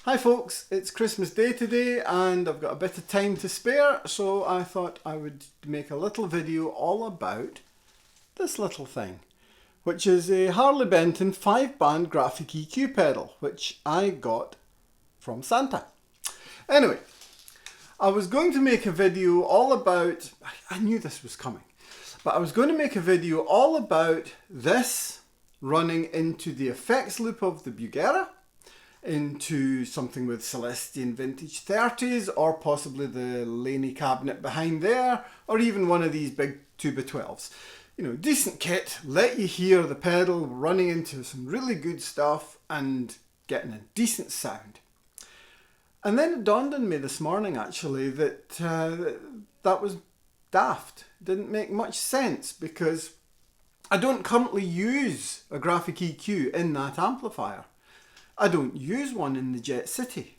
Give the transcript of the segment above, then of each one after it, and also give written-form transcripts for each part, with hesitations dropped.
Hi folks, it's Christmas Day today and I've got a bit of time to spare, so I thought I would make a little video all about this little thing, which is a Harley Benton 5-band graphic EQ pedal, which I got from Santa. Anyway, I was going to make a video all about, I knew this was coming, but I was going to make a video all about this running into the effects loop of the Bugera, into something with Celestion Vintage 30s, or possibly the Laney cabinet behind there, or even one of these big 2x12s. You know, decent kit, let you hear the pedal running into some really good stuff and getting a decent sound. And then it dawned on me this morning actually that that was daft. Didn't make much sense because I don't currently use a graphic EQ in that amplifier. I don't use one in the Jet City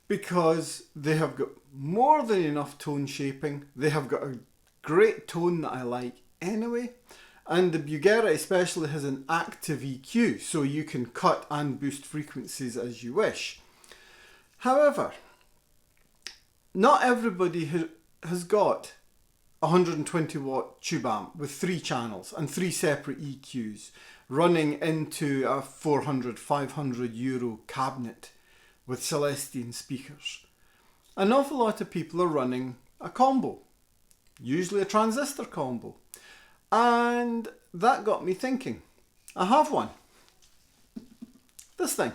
because they have got more than enough tone shaping. They have got a great tone that I like anyway. And the Bugera especially has an active EQ, so you can cut and boost frequencies as you wish. However, not everybody has got a 120 watt tube amp with 3 channels and 3 separate EQs running into a 400-500 euro cabinet with Celestion speakers. An awful lot of people are running a combo, usually a transistor combo, and that got me thinking. I have one. This thing.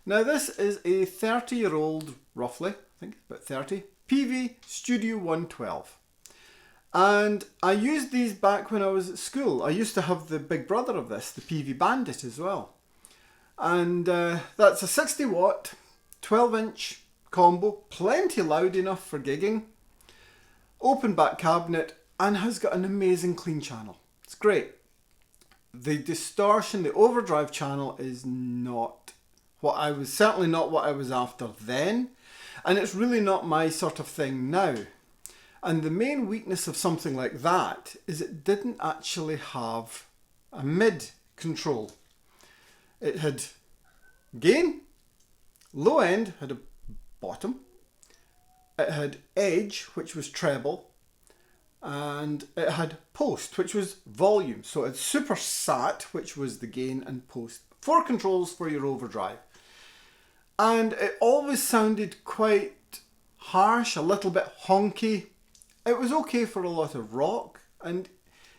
Now this is a 30-year-old, roughly, I think about 30, Peavey Studio 112. And I used these back when I was at school. I used to have the big brother of this, the Peavey Bandit as well. And that's a 60 watt, 12 inch combo, plenty loud enough for gigging, open back cabinet, and has got an amazing clean channel. It's great. The distortion, the overdrive channel is not what I was, certainly not what I was after then. And it's really not my sort of thing now. And the main weakness of something like that is it didn't actually have a mid control. It had gain, low end had a bottom, it had edge, which was treble, and it had post, which was volume. So it had super sat, which was the gain, and post. 4 controls for your overdrive. And it always sounded quite harsh, a little bit honky. It was okay for a lot of rock, and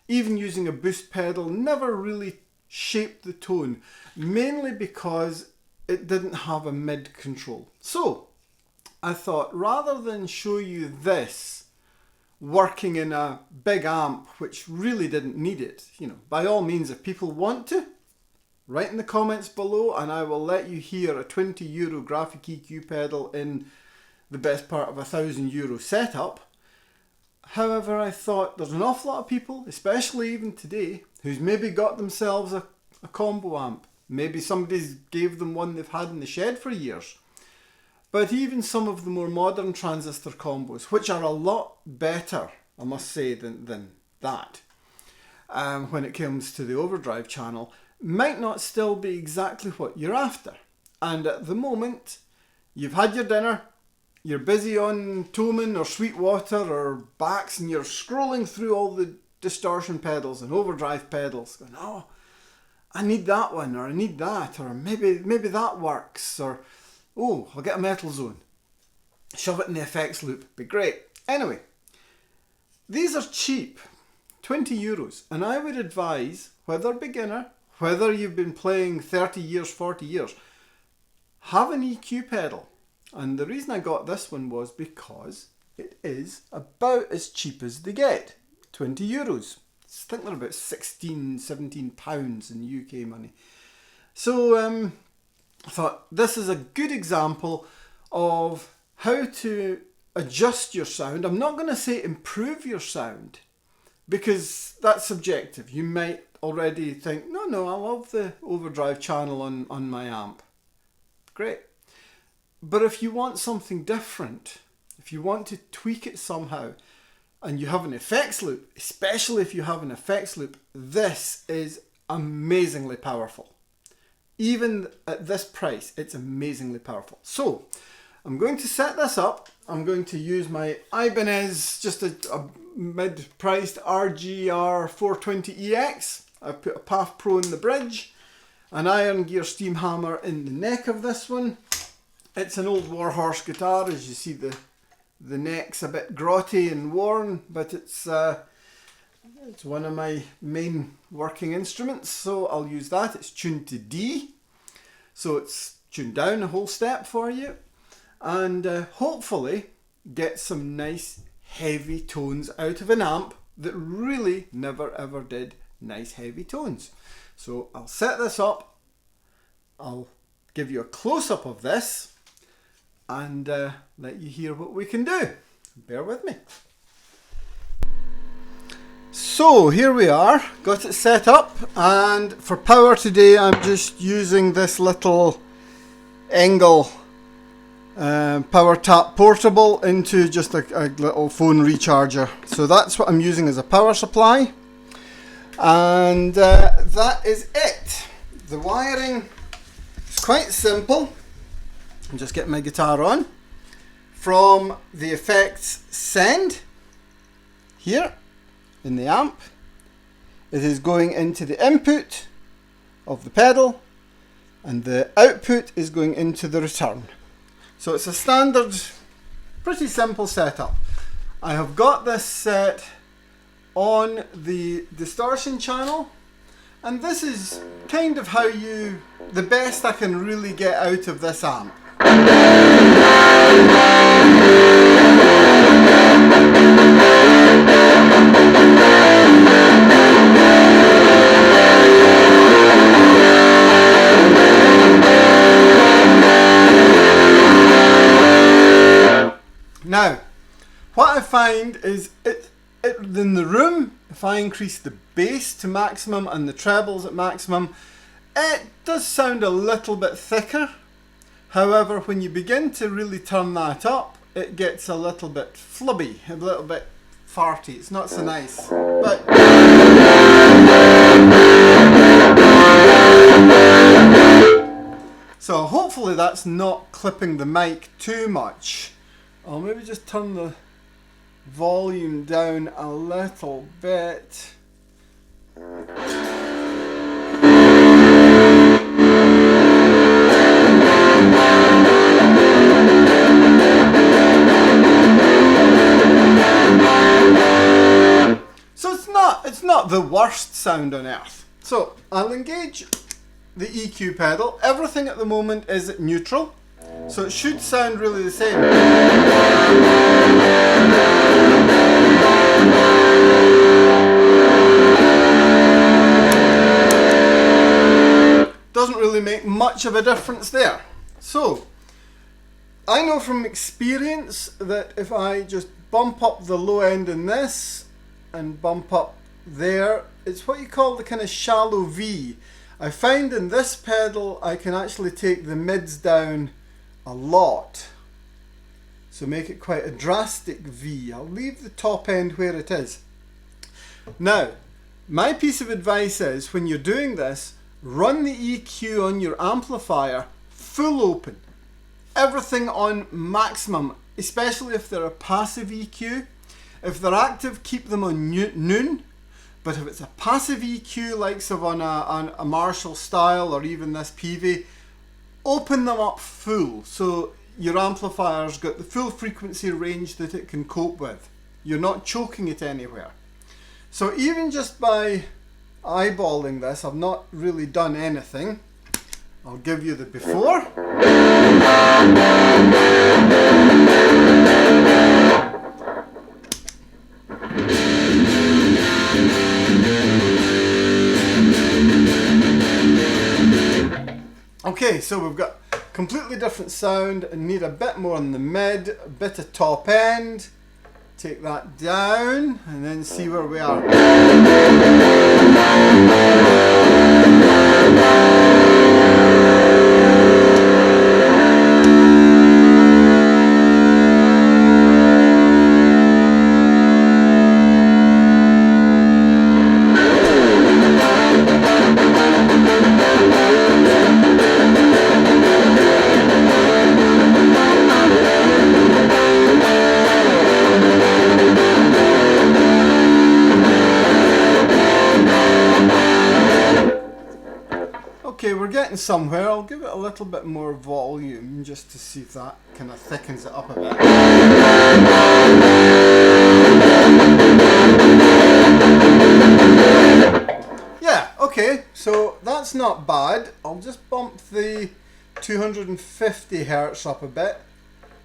even using a boost pedal never really shaped the tone, mainly because it didn't have a mid control. So I thought, rather than show you this working in a big amp which really didn't need it, you know, by all means, if people want to, write in the comments below and I will let you hear a 20 euro graphic EQ pedal in the best part of €1,000 setup. However, I thought there's an awful lot of people, especially even today, who's maybe got themselves a combo amp. Maybe somebody's gave them one they've had in the shed for years. But even some of the more modern transistor combos, which are a lot better, I must say, than that, when it comes to the overdrive channel, might not still be exactly what you're after. And at the moment, you've had your dinner, you're busy on Toman or Sweetwater or Bax, and you're scrolling through all the distortion pedals and overdrive pedals going, oh, I need that one, or I need that, or maybe that works, or oh, I'll get a Metal Zone. Shove it in the effects loop, be great. Anyway, these are cheap, 20 euros, and I would advise, whether beginner, whether you've been playing 30 years, 40 years, have an EQ pedal. And the reason I got this one was because it is about as cheap as they get. 20 euros. I think they're about 16, 17 pounds in UK money. So I thought this is a good example of how to adjust your sound. I'm not going to say improve your sound, because that's subjective. You might already think, no, I love the overdrive channel on my amp. Great. But if you want something different, if you want to tweak it somehow, and you have an effects loop, especially if you have an effects loop, this is amazingly powerful. Even at this price, it's amazingly powerful. So I'm going to set this up. I'm going to use my Ibanez, just a mid-priced RGR 420EX. I've put a PAF Pro in the bridge, an iron gear steam hammer in the neck of this one. It's an old Warhorse guitar. As you see, the neck's a bit grotty and worn, but it's one of my main working instruments, so I'll use that. It's tuned to D, so it's tuned down a whole step for you, and hopefully get some nice heavy tones out of an amp that really never ever did nice heavy tones. So I'll set this up, I'll give you a close-up of this, and let you hear what we can do. Bear with me. So here we are, got it set up, and for power today I'm just using this little Engel power tap portable into just a little phone recharger. So that's what I'm using as a power supply, and that is it. The wiring is quite simple. I'm just getting my guitar on. From the effects send here in the amp, it is going into the input of the pedal, and the output is going into the return. So it's a standard, pretty simple setup. I have got this set on the distortion channel, and this is kind of how the best I can really get out of this amp. Now, what I find is in the room, if I increase the bass to maximum and the trebles at maximum, it does sound a little bit thicker. However, when you begin to really turn that up, it gets a little bit flubby, a little bit farty. It's not so nice. But so hopefully that's not clipping the mic too much. I'll maybe just turn the volume down a little bit. So it's not the worst sound on earth. So I'll engage the EQ pedal. Everything at the moment is at neutral, so it should sound really the same. Doesn't really make much of a difference there. So I know from experience that if I just bump up the low end in this and bump up there, it's what you call the kind of shallow V. I find in this pedal I can actually take the mids down a lot, so make it quite a drastic V. I'll leave the top end where it is. Now, my piece of advice is, when you're doing this, run the EQ on your amplifier full open. Everything on maximum, especially if they're a passive EQ. If they're active, keep them on noon. But if it's a passive EQ, like on a Marshall style or even this Peavey, open them up full, so your amplifier's got the full frequency range that it can cope with. You're not choking it anywhere. So even just by eyeballing this, I've not really done anything. I'll give you the before. Okay, so we've got completely different sound and need a bit more on the mid, a bit of top end. Take that down and then see where we are. getting somewhere. I'll give it a little bit more volume just to see if that kind of thickens it up a bit. Yeah, okay, so that's not bad. I'll just bump the 250 Hertz up a bit.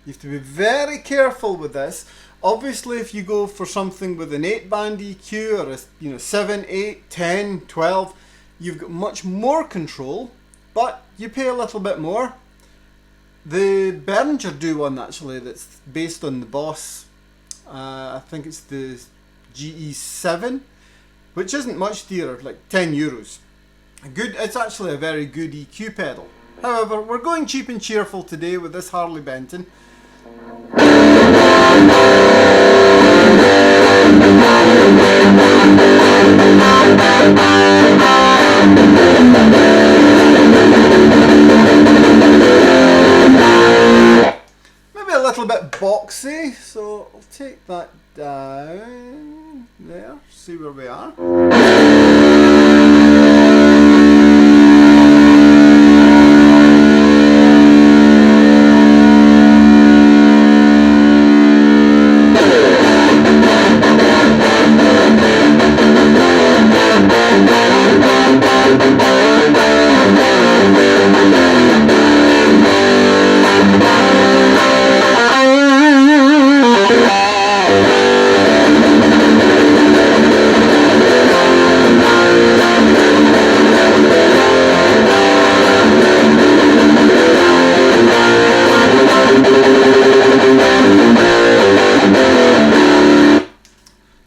You have to be very careful with this. Obviously, if you go for something with an 8-band EQ or a 7, 8, 10, 12, you've got much more control, but you pay a little bit more. The Behringer do one actually that's based on the Boss. I think it's the GE7, which isn't much dearer, like 10 euros. It's actually a very good EQ pedal. However, we're going cheap and cheerful today with this Harley Benton. Maybe a little bit boxy, so I'll take that down there, see where we are.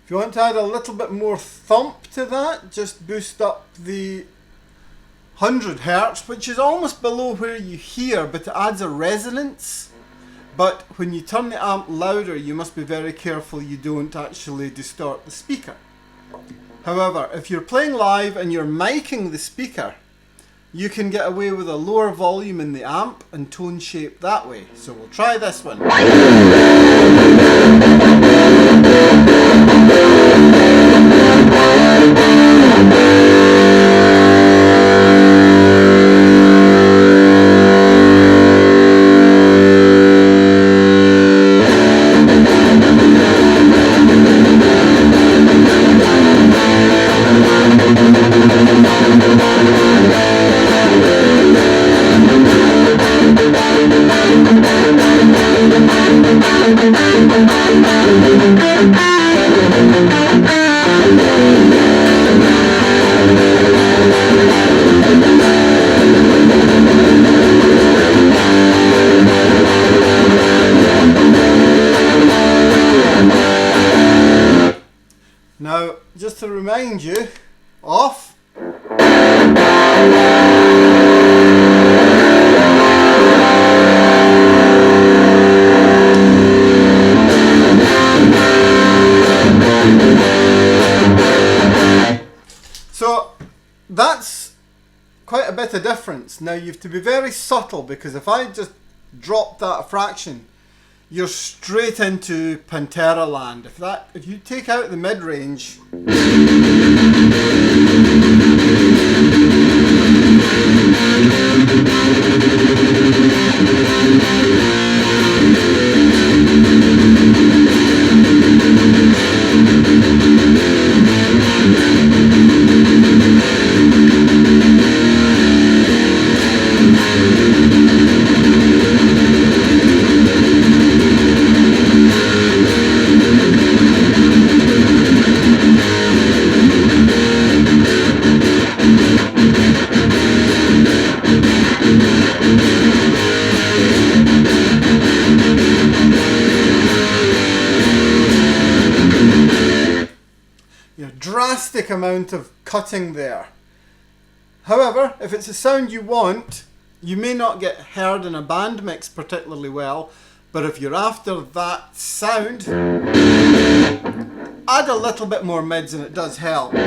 If you want to add a little bit more thump to that, just boost up the 100 Hertz, which is almost below where you hear, but it adds a resonance. But when you turn the amp louder, you must be very careful you don't actually distort the speaker. However, if you're playing live and you're miking the speaker, you can get away with a lower volume in the amp and tone shape that way. So we'll try this one. Now, just to remind you, off. So that's quite a bit of difference. Now you have to be very subtle, because if I just drop that a fraction, you're straight into Pantera land. If you take out the mid-range, drastic amount of cutting there. However, if it's a sound you want, you may not get heard in a band mix particularly well, but if you're after that sound, add a little bit more mids and it does help. But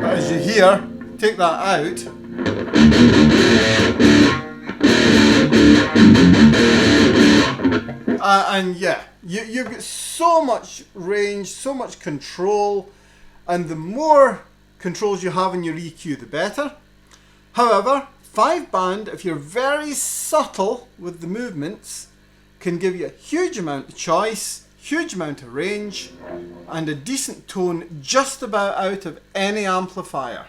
as you hear, take that out, and yeah, you've got so much range, so much control, and the more controls you have in your EQ, the better. However, 5-band, if you're very subtle with the movements, can give you a huge amount of choice, huge amount of range, and a decent tone just about out of any amplifier.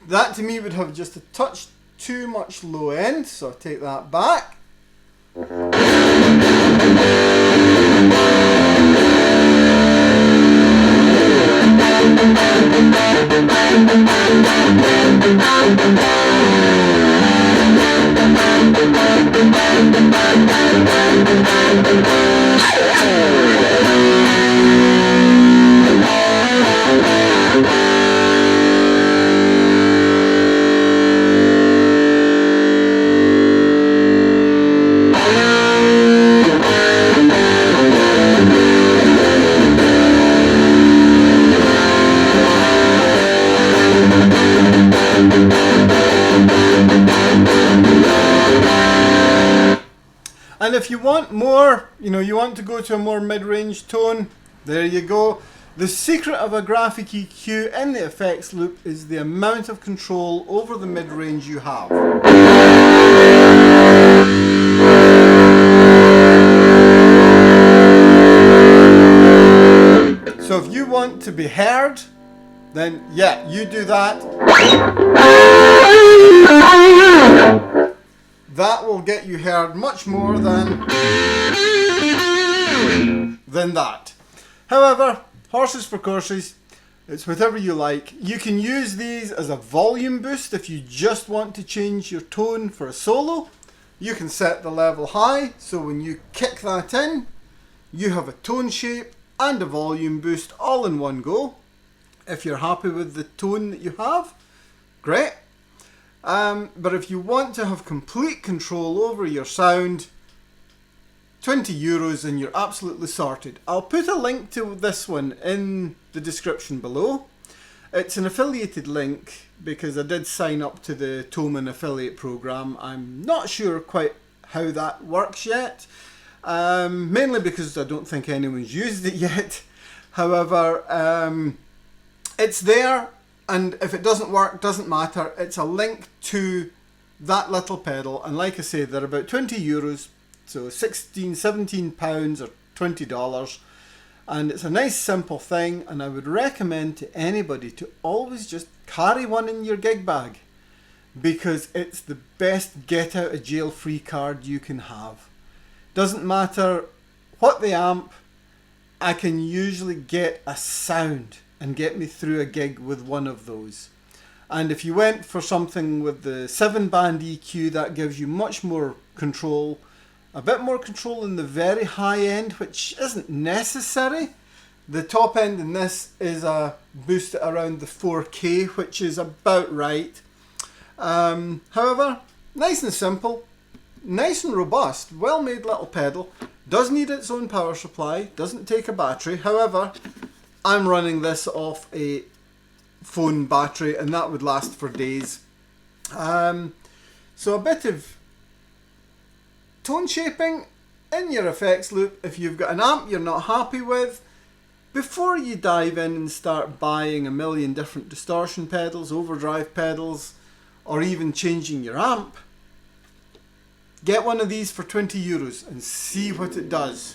That to me would have just a touch too much low end, so I'll take that back. And if you want more, you want to go to a more mid-range tone, there you go. The secret of a graphic EQ in the effects loop is the amount of control over the mid-range you have. So if you want to be heard, then yeah, you do that. That will get you heard much more than that. However, horses for courses, it's whatever you like. You can use these as a volume boost if you just want to change your tone for a solo. You can set the level high, so when you kick that in, you have a tone shape and a volume boost all in one go. If you're happy with the tone that you have, great. But if you want to have complete control over your sound, €20 and you're absolutely sorted. I'll put a link to this one in the description below. It's an affiliated link because I did sign up to the Thomann affiliate program. I'm not sure quite how that works yet, mainly because I don't think anyone's used it yet. However, it's there. And if it doesn't work, doesn't matter. It's a link to that little pedal. And like I say, they're about €20. So 16, 17 pounds or $20. And it's a nice simple thing. And I would recommend to anybody to always just carry one in your gig bag. Because it's the best get out of jail free card you can have. Doesn't matter what the amp, I can usually get a sound and get me through a gig with one of those. And if you went for something with the 7-band EQ, that gives you much more control, a bit more control in the very high end, which isn't necessary. The top end in this is a boost at around the 4K, which is about right. However, nice and simple, nice and robust, well made little pedal, does need its own power supply, doesn't take a battery. However, I'm running this off a phone battery and that would last for days. So a bit of tone shaping in your effects loop. If you've got an amp you're not happy with, before you dive in and start buying a million different distortion pedals, overdrive pedals, or even changing your amp, get one of these for €20 and see what it does.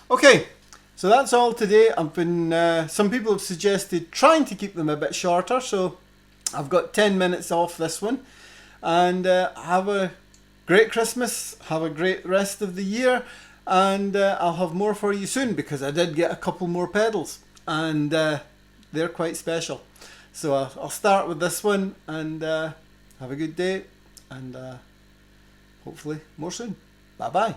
Okay, so that's all today. I've been some people have suggested trying to keep them a bit shorter, so I've got 10 minutes off this one. And have a great Christmas, have a great rest of the year, and I'll have more for you soon because I did get a couple more pedals and they're quite special. So I'll start with this one and have a good day and hopefully more soon. Bye bye.